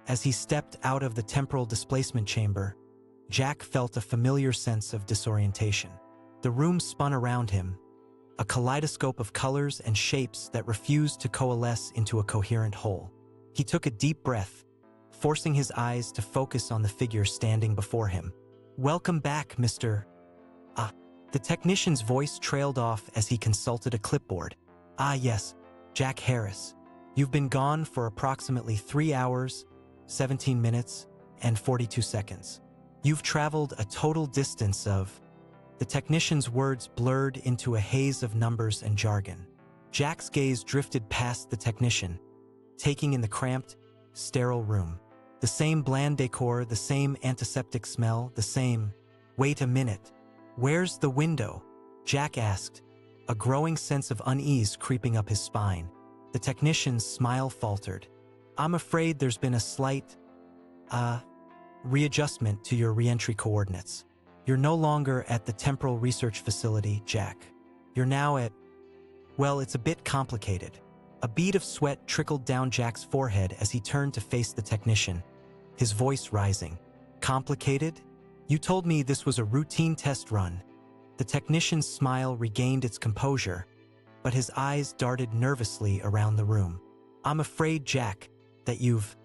As he stepped out of the temporal displacement chamber, Jack felt a familiar sense of disorientation. The room spun around him, a kaleidoscope of colors and shapes that refused to coalesce into a coherent whole. He took a deep breath, forcing his eyes to focus on the figure standing before him. "Welcome back, Mr. Ah." The technician's voice trailed off as he consulted a clipboard. "Ah, yes, Jack Harris. You've been gone for approximately 3 hours, 17 minutes, and 42 seconds. You've traveled a total distance of..." The technician's words blurred into a haze of numbers and jargon. Jack's gaze drifted past the technician, taking in the cramped, sterile room. The same bland decor, the same antiseptic smell, the same... "Wait a minute. Where's the window?" Jack asked, a growing sense of unease creeping up his spine. The technician's smile faltered. "I'm afraid there's been a slight, readjustment to your re-entry coordinates. You're no longer at the Temporal Research Facility, Jack. You're now at... Well, it's a bit complicated." A bead of sweat trickled down Jack's forehead as he turned to face the technician, his voice rising. "Complicated? You told me this was a routine test run." The technician's smile regained its composure, but his eyes darted nervously around the room. "I'm afraid, Jack, that you've,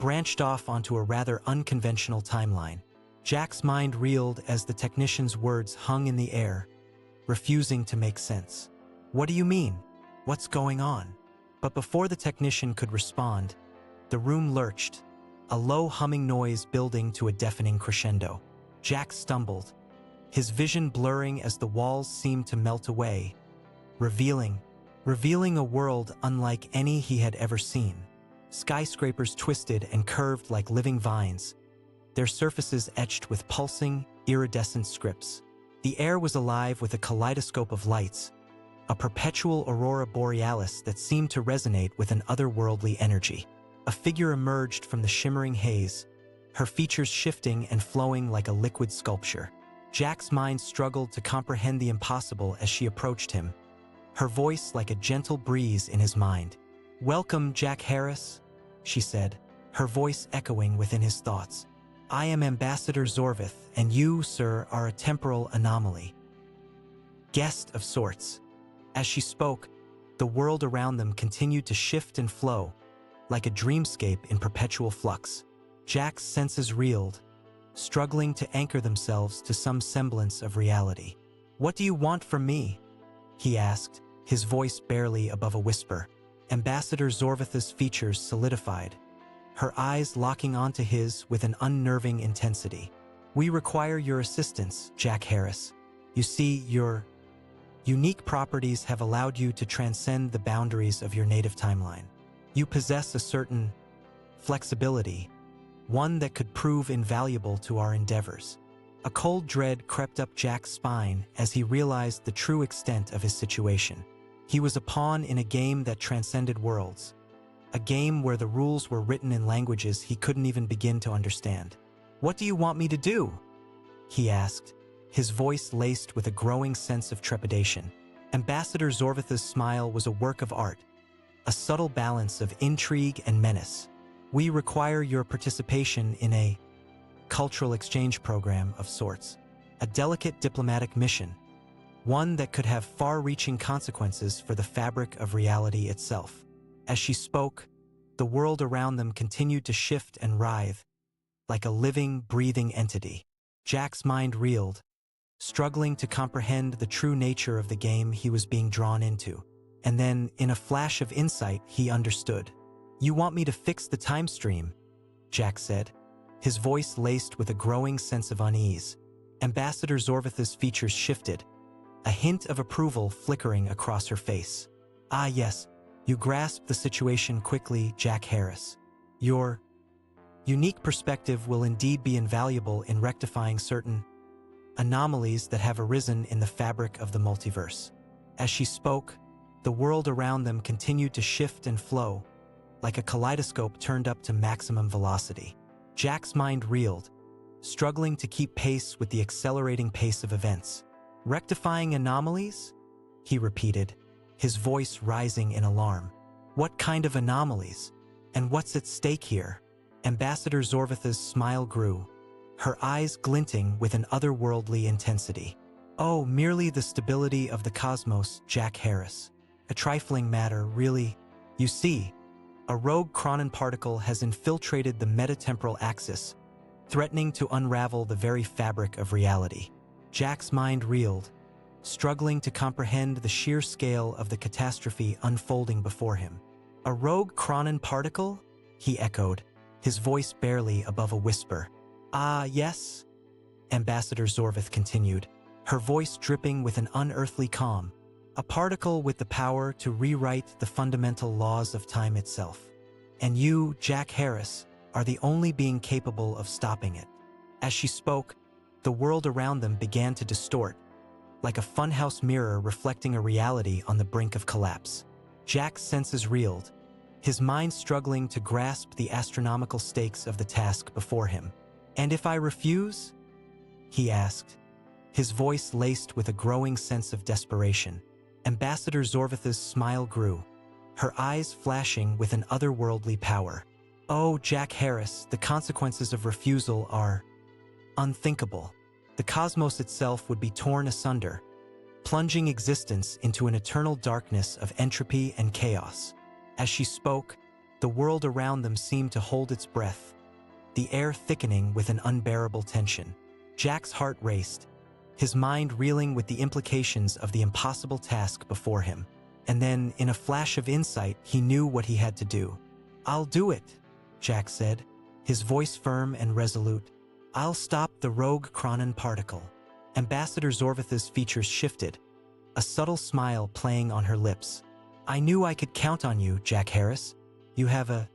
branched off onto a rather unconventional timeline." Jack's mind reeled as the technician's words hung in the air, refusing to make sense. "What do you mean? What's going on?" But before the technician could respond, the room lurched, a low humming noise building to a deafening crescendo. Jack stumbled, his vision blurring as the walls seemed to melt away, revealing a world unlike any he had ever seen. Skyscrapers twisted and curved like living vines, their surfaces etched with pulsing, iridescent scripts. The air was alive with a kaleidoscope of lights, a perpetual aurora borealis that seemed to resonate with an otherworldly energy. A figure emerged from the shimmering haze, her features shifting and flowing like a liquid sculpture. Jack's mind struggled to comprehend the impossible as she approached him, her voice like a gentle breeze in his mind. "Welcome, Jack Harris," she said, her voice echoing within his thoughts. "I am Ambassador Zorvath, and you, sir, are a temporal anomaly. Guest of sorts." As she spoke, the world around them continued to shift and flow, like a dreamscape in perpetual flux. Jack's senses reeled, struggling to anchor themselves to some semblance of reality. "What do you want from me?" he asked, his voice barely above a whisper. Ambassador Zorvath's features solidified, her eyes locking onto his with an unnerving intensity. "We require your assistance, Jack Harris. You see, your unique properties have allowed you to transcend the boundaries of your native timeline. You possess a certain flexibility, one that could prove invaluable to our endeavors." A cold dread crept up Jack's spine as he realized the true extent of his situation. He was a pawn in a game that transcended worlds, a game where the rules were written in languages he couldn't even begin to understand. "What do you want me to do?" he asked, his voice laced with a growing sense of trepidation. Ambassador Zorvath's smile was a work of art, a subtle balance of intrigue and menace. "We require your participation in a cultural exchange program of sorts, a delicate diplomatic mission, one that could have far-reaching consequences for the fabric of reality itself." As she spoke, the world around them continued to shift and writhe, like a living, breathing entity. Jack's mind reeled, struggling to comprehend the true nature of the game he was being drawn into. And then, in a flash of insight, he understood. "You want me to fix the time stream," Jack said, his voice laced with a growing sense of unease. Ambassador Zorvath's features shifted, a hint of approval flickering across her face. "Ah, yes. You grasped the situation quickly, Jack Harris. Your unique perspective will indeed be invaluable in rectifying certain anomalies that have arisen in the fabric of the multiverse." As she spoke, the world around them continued to shift and flow, like a kaleidoscope turned up to maximum velocity. Jack's mind reeled, struggling to keep pace with the accelerating pace of events. "Rectifying anomalies?" he repeated, his voice rising in alarm. "What kind of anomalies?" And what's at stake here? Ambassador Zorvath's smile grew, her eyes glinting with an otherworldly intensity. Oh, merely the stability of the cosmos, Jack Harris. A trifling matter, really. You see, a rogue chronon particle has infiltrated the metatemporal axis, threatening to unravel the very fabric of reality. Jack's mind reeled, struggling to comprehend the sheer scale of the catastrophe unfolding before him. A rogue chronon particle? He echoed, his voice barely above a whisper. Ah, yes? Ambassador Zorvath continued, her voice dripping with an unearthly calm. A particle with the power to rewrite the fundamental laws of time itself. And you, Jack Harris, are the only being capable of stopping it. As she spoke, the world around them began to distort, like a funhouse mirror reflecting a reality on the brink of collapse. Jack's senses reeled, his mind struggling to grasp the astronomical stakes of the task before him. And if I refuse? He asked, his voice laced with a growing sense of desperation. Ambassador Zorvath's smile grew, her eyes flashing with an otherworldly power. Oh, Jack Harris, the consequences of refusal are unthinkable. The cosmos itself would be torn asunder, plunging existence into an eternal darkness of entropy and chaos. As she spoke, the world around them seemed to hold its breath, the air thickening with an unbearable tension. Jack's heart raced, his mind reeling with the implications of the impossible task before him. And then, in a flash of insight, he knew what he had to do. I'll do it, Jack said, his voice firm and resolute. I'll stop the rogue chronon particle. Ambassador Zorvath's features shifted, a subtle smile playing on her lips. I knew I could count on you, Jack Harris. You have a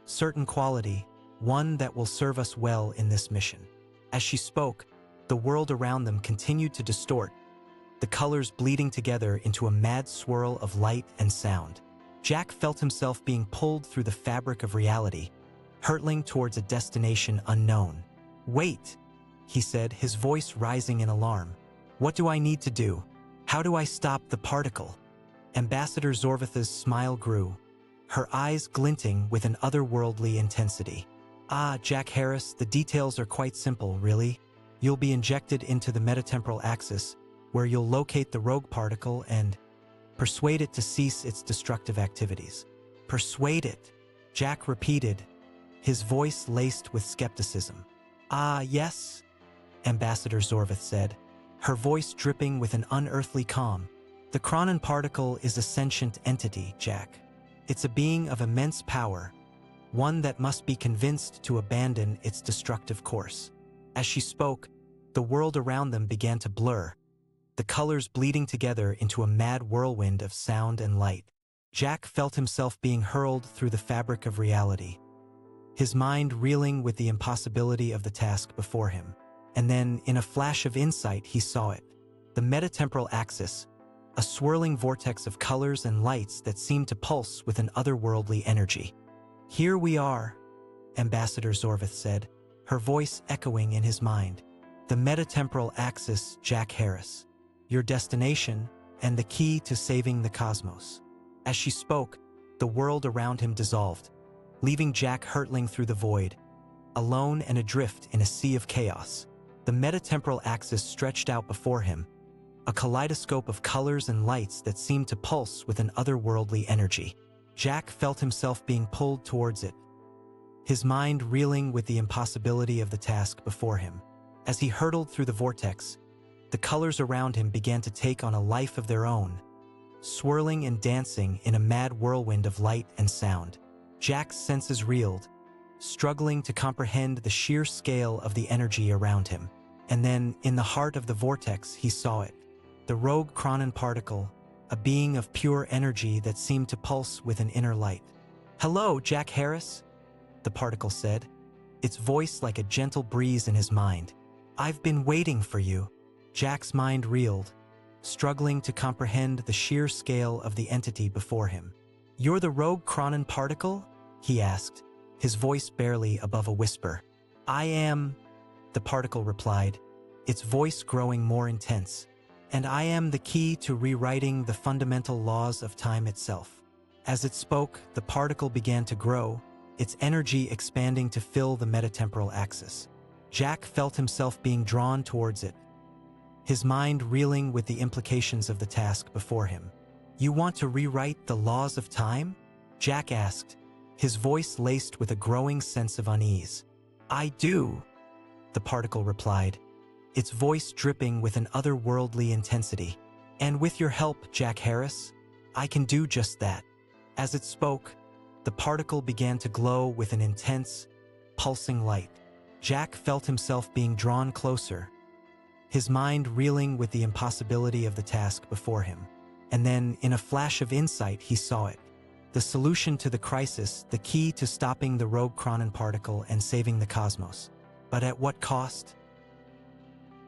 certain quality, one that will serve us well in this mission. As she spoke, the world around them continued to distort, the colors bleeding together into a mad swirl of light and sound. Jack felt himself being pulled through the fabric of reality, hurtling towards a destination unknown. Wait, he said, his voice rising in alarm. What do I need to do? How do I stop the particle? Ambassador Zorvath's smile grew, her eyes glinting with an otherworldly intensity. Ah, Jack Harris, the details are quite simple, really. You'll be injected into the metatemporal axis, where you'll locate the rogue particle and persuade it to cease its destructive activities. Persuade it, Jack repeated, his voice laced with skepticism. Ah, yes, Ambassador Zorvath said, her voice dripping with an unearthly calm. The chronon particle is a sentient entity, Jack. It's a being of immense power, one that must be convinced to abandon its destructive course. As she spoke, the world around them began to blur, the colors bleeding together into a mad whirlwind of sound and light. Jack felt himself being hurled through the fabric of reality, his mind reeling with the impossibility of the task before him. And then, in a flash of insight, he saw it. The metatemporal axis, a swirling vortex of colors and lights that seemed to pulse with an otherworldly energy. Here we are, Ambassador Zorvath said, her voice echoing in his mind. The metatemporal axis, Jack Harris. Your destination and the key to saving the cosmos. As she spoke, the world around him dissolved, leaving Jack hurtling through the void, alone and adrift in a sea of chaos. The metatemporal axis stretched out before him, a kaleidoscope of colors and lights that seemed to pulse with an otherworldly energy. Jack felt himself being pulled towards it, his mind reeling with the impossibility of the task before him. As he hurtled through the vortex, the colors around him began to take on a life of their own, swirling and dancing in a mad whirlwind of light and sound. Jack's senses reeled, struggling to comprehend the sheer scale of the energy around him. And then, in the heart of the vortex, he saw it. The rogue chronon particle, a being of pure energy that seemed to pulse with an inner light. Hello, Jack Harris, the particle said, its voice like a gentle breeze in his mind. I've been waiting for you. Jack's mind reeled, struggling to comprehend the sheer scale of the entity before him. You're the rogue chronon particle? He asked, his voice barely above a whisper. I am, the particle replied, its voice growing more intense. And I am the key to rewriting the fundamental laws of time itself. As it spoke, the particle began to grow, its energy expanding to fill the metatemporal axis. Jack felt himself being drawn towards it, his mind reeling with the implications of the task before him. "You want to rewrite the laws of time?" Jack asked, his voice laced with a growing sense of unease. "I do," the particle replied, its voice dripping with an otherworldly intensity. "And with your help, Jack Harris, I can do just that." As it spoke, the particle began to glow with an intense, pulsing light. Jack felt himself being drawn closer, his mind reeling with the impossibility of the task before him. And then, in a flash of insight, he saw it. The solution to the crisis, the key to stopping the rogue chronon particle and saving the cosmos. But at what cost?